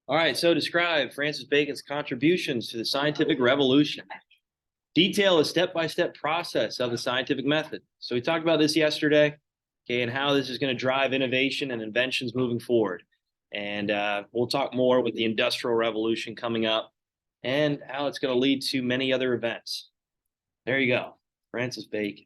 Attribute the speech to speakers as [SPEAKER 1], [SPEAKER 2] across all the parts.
[SPEAKER 1] All right, so describe Francis Bacon's contributions to the scientific revolution. Detail a step-by-step process of the scientific method. So we talked about this yesterday, okay, and how this is going to drive innovation and inventions moving forward. And we'll talk more with the Industrial Revolution coming up and how it's going to lead to many other events. There you go, Francis Bacon.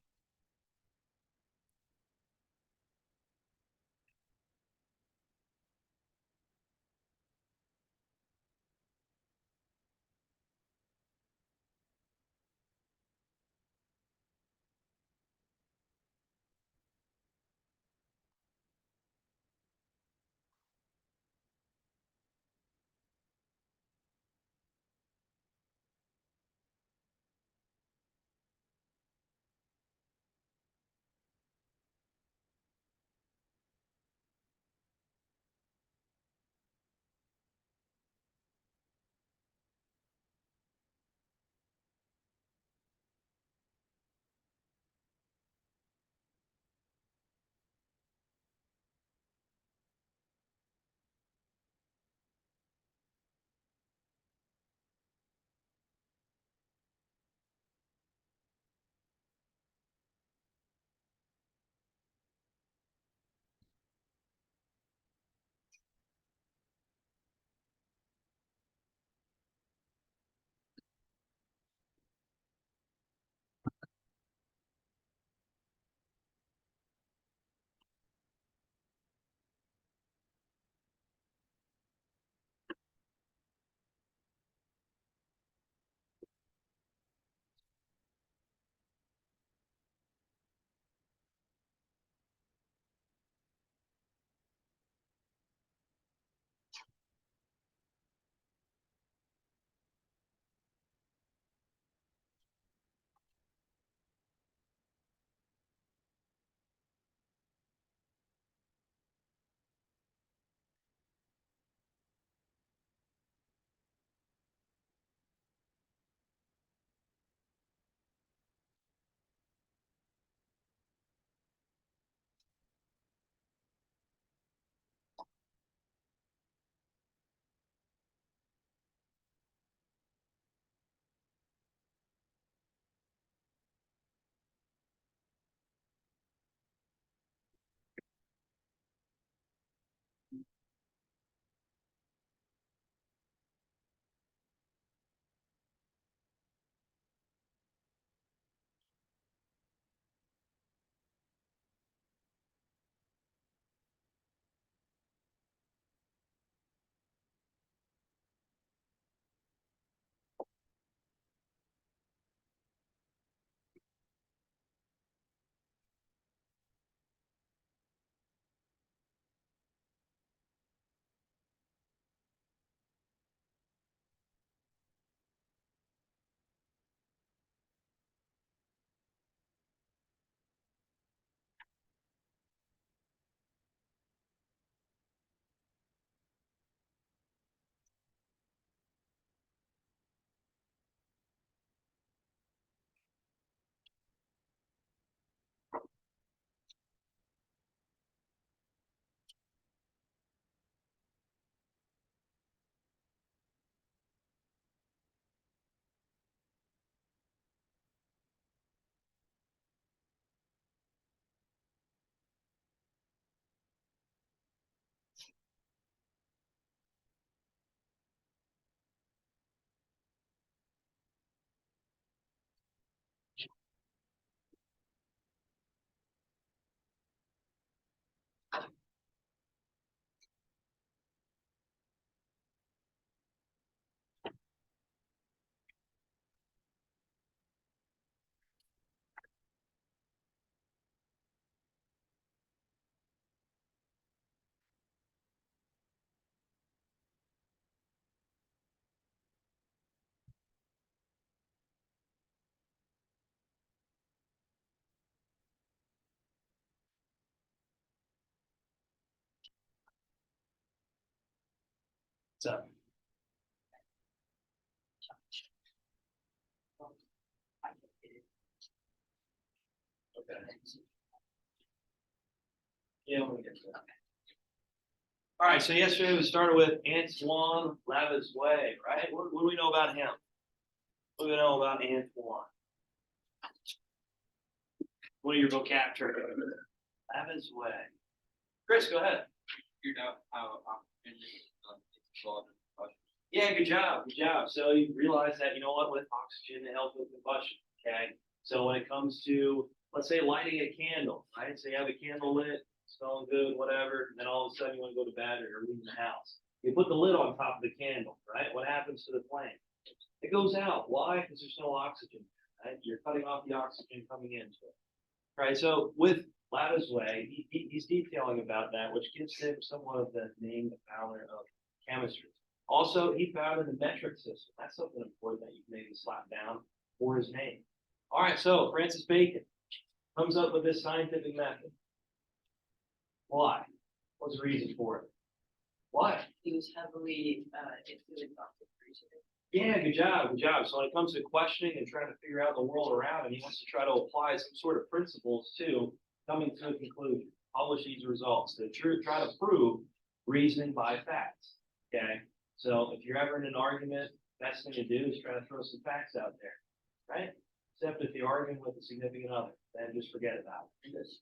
[SPEAKER 1] So, okay. Yeah, we'll get to that. All right, so yesterday we started with Antoine Lavoisier, right? What do we know about him? What do we know about Antoine? What are your vocab terms? Lavoisier. Chris, go ahead.
[SPEAKER 2] Figured out how oxygen is involved in combustion.
[SPEAKER 1] Yeah, good job, good job. So you realize that, you know what, with oxygen, it helps with combustion, okay? So when it comes to, let's say, lighting a candle, right? So you have a candle lit, smelling good, whatever, and then all of a sudden you want to go to bed or leave the house. You put the lid on top of the candle, right? What happens to the flame? It goes out. Why? Because there's no oxygen, right? You're cutting off the oxygen coming into it. Right, so with Lavoisier, he's detailing about that, which gives him somewhat of the name the founder of chemistry. Also, he founded the metric system. That's something important that you can maybe slap down for his name. All right, so Francis Bacon comes up with this scientific method. Why? What's the reason for it? Why?
[SPEAKER 3] He was heavily influenced by reasoning.
[SPEAKER 1] Yeah, good job, good job. So when it comes to questioning and trying to figure out the world around him, he wants to try to apply some sort of principles to coming to a conclusion, publish these results, to try to prove reasoning by facts. Okay, so if you're ever in an argument, best thing to do is try to throw some facts out there, right? Except if you're arguing with a significant other, then just forget about it. Just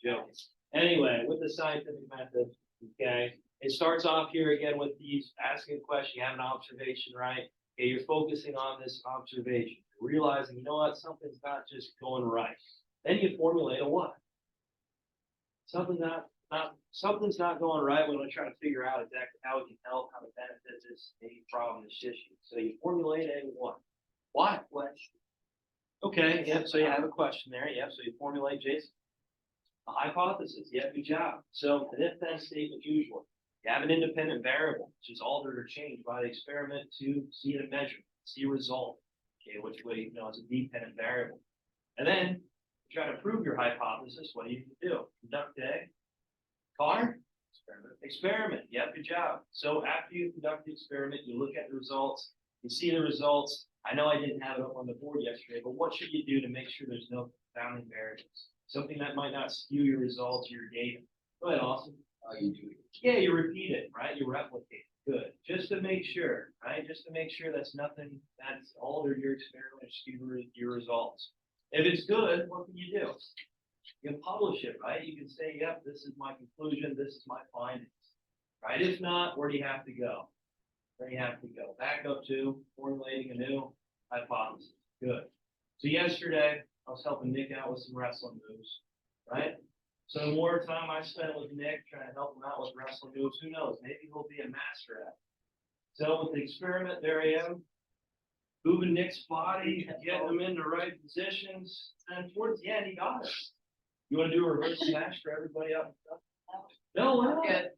[SPEAKER 1] joking. Anyway, with the scientific method, okay, it starts off here again with these asking a question. You have an observation, right? Okay, you're focusing on this observation, realizing, you know what, something's not just going right. Then you formulate a what? Something's not going right. We want to try to figure out exactly how it can help, how to benefit this maybe problem, this issue. So you formulate a what? Why? Question. Okay, yep. So you have a question there. Yep. So you formulate, Jason, a hypothesis. Yep, good job. So an if-then statement usually. You have an independent variable, which is altered or changed by the experiment to see a measurement, see a result, okay, which way, you know, is a dependent variable. And then you try to prove your hypothesis. What do you do? Conduct a experiment. Yep, good job. So after you conduct the experiment, you look at the results, you see the results. I know I didn't have it up on the board yesterday, but what should you do to make sure there's no confounding variables? Something that might not skew your results or your data. Go ahead, Austin.
[SPEAKER 2] You do it.
[SPEAKER 1] Yeah, you repeat it, right? You replicate. Good. Just to make sure, right? Just to make sure that's nothing that's altered your experiment or skewed your results. If it's good, what can you do? You can publish it, right? You can say, yep, this is my conclusion, this is my findings. Right? If not, where do you have to go? Where do you have to go? Back up to formulating a new hypothesis. Good. So yesterday, I was helping Nick out with some wrestling moves, right? So the more time I spent with Nick trying to help him out with wrestling moves, who knows? Maybe he'll be a master at it. So with the experiment, there I am, moving Nick's body, getting him in the right positions, and towards the end, he got it. You want to do a reverse smash for everybody up? No,
[SPEAKER 3] I'm good.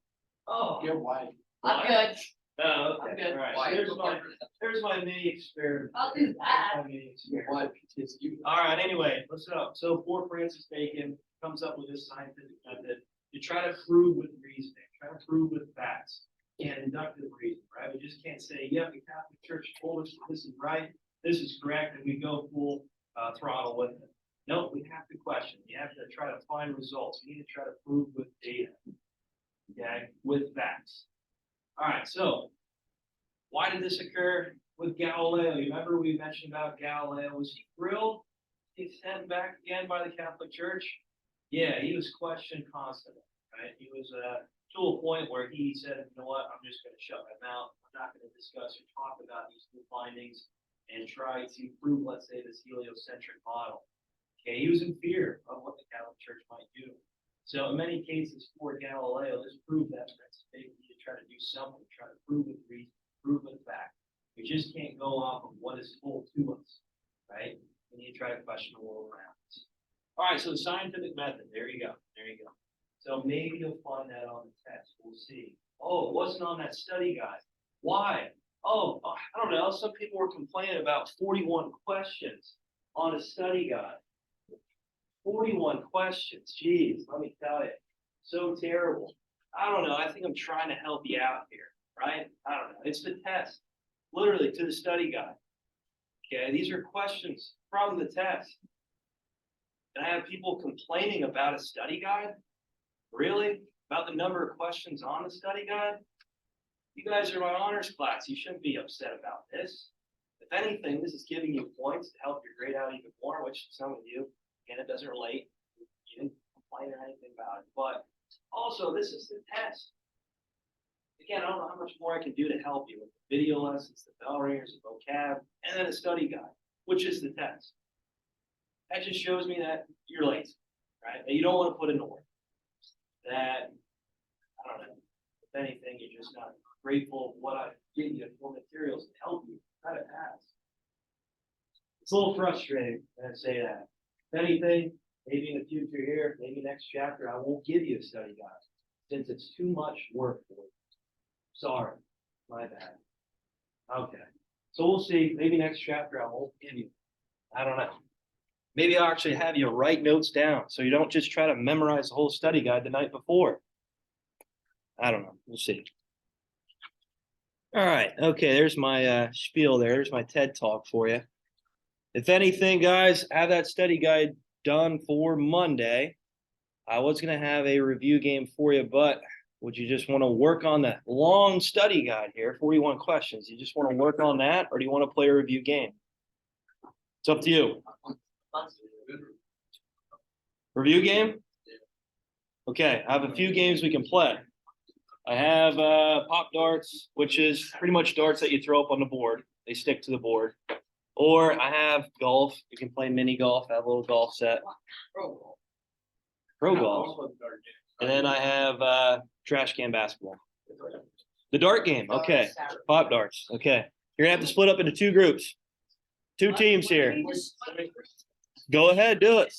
[SPEAKER 1] Oh,
[SPEAKER 2] You're white.
[SPEAKER 3] I'm good.
[SPEAKER 1] oh,
[SPEAKER 3] I'm
[SPEAKER 1] okay.
[SPEAKER 3] good.
[SPEAKER 1] All right.
[SPEAKER 2] White.
[SPEAKER 1] So there's my mini experiment.
[SPEAKER 3] I'll do that.
[SPEAKER 1] There's my mini experiment.
[SPEAKER 2] White. It's you.
[SPEAKER 1] All right, anyway, let's go. So poor Francis Bacon comes up with this scientific method to try to prove with reasoning, try to prove with facts and inductive reason, right? We just can't say, yep, the Catholic Church told us this is right, this is correct, and we go full throttle with it. No, we have to question. We have to try to find results. We need to try to prove with data, okay, with facts. All right, so why did this occur with Galileo? You remember we mentioned about Galileo. Was he thrilled? He's sent back again by the Catholic Church? Yeah, he was questioned constantly, right? He was to a point where he said, you know what, I'm just going to shut my mouth. I'm not going to discuss or talk about these new findings and try to prove, let's say, this heliocentric model. Okay, he was in fear of what the Catholic Church might do. So in many cases for Galileo, this proved that Francis Bacon needed to try to do something, try to prove with reason, prove with fact. We just can't go off of what is told to us, right? We need to try to question the world around us. All right, so the scientific method, there you go, there you go. So maybe you'll find that on the test, we'll see. Oh, it wasn't on that study guide. Why? Oh, I don't know, some people were complaining about 41 questions on a study guide. 41 questions, geez, let me tell you, so terrible. I don't know, I think I'm trying to help you out here, right? I don't know, it's the test, literally to the study guide. Okay, these are questions from the test. And I have people complaining about a study guide? Really? about the number of questions on the study guide. You guys are my honors class. You shouldn't be upset about this. If anything, this is giving you points to help your grade out even more, which some of you, again, it doesn't relate. You didn't complain or anything about it, but also this is the test. Again, I don't know how much more I can do to help you with the video lessons, the bell ringers, the vocab, and then a study guide, which is the test. That just shows me that you're lazy, right? That you don't want to put in the work. That, I don't know, if anything, you're just not grateful for what I give you for materials to help you try to pass. It's a little frustrating when I say that. If anything, maybe in the future here, maybe next chapter, I won't give you a study guide since it's too much work for you. Sorry, my bad. Okay, so we'll see. Maybe next chapter I won't give you. I don't know. Maybe I'll actually have you write notes down so you don't just try to memorize the whole study guide the night before. I don't know. We'll see. All right. Okay. There's my spiel there. There's my TED talk for you. If anything, guys, have that study guide done for Monday. I was going to have a review game for you, but would you just want to work on that long study guide here, 41 questions? You just want to work on that, or do you want to play a review game? It's up to you. Review game? Okay, I have a few games we can play. I have pop darts, which is pretty much darts that you throw up on the board. They stick to the board. Or I have golf. You can play mini golf. I have a little golf set. Pro golf. And then I have trash can basketball. The dart game. Okay. Pop darts. Okay. You're gonna have to split up into two groups. Two teams here. Go ahead, do it.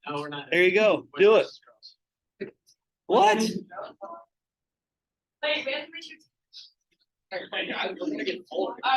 [SPEAKER 2] No, we're not.
[SPEAKER 1] There you go. Do it. What?
[SPEAKER 3] Wait, we have to make sure.
[SPEAKER 2] I'm gonna get older.
[SPEAKER 3] All right.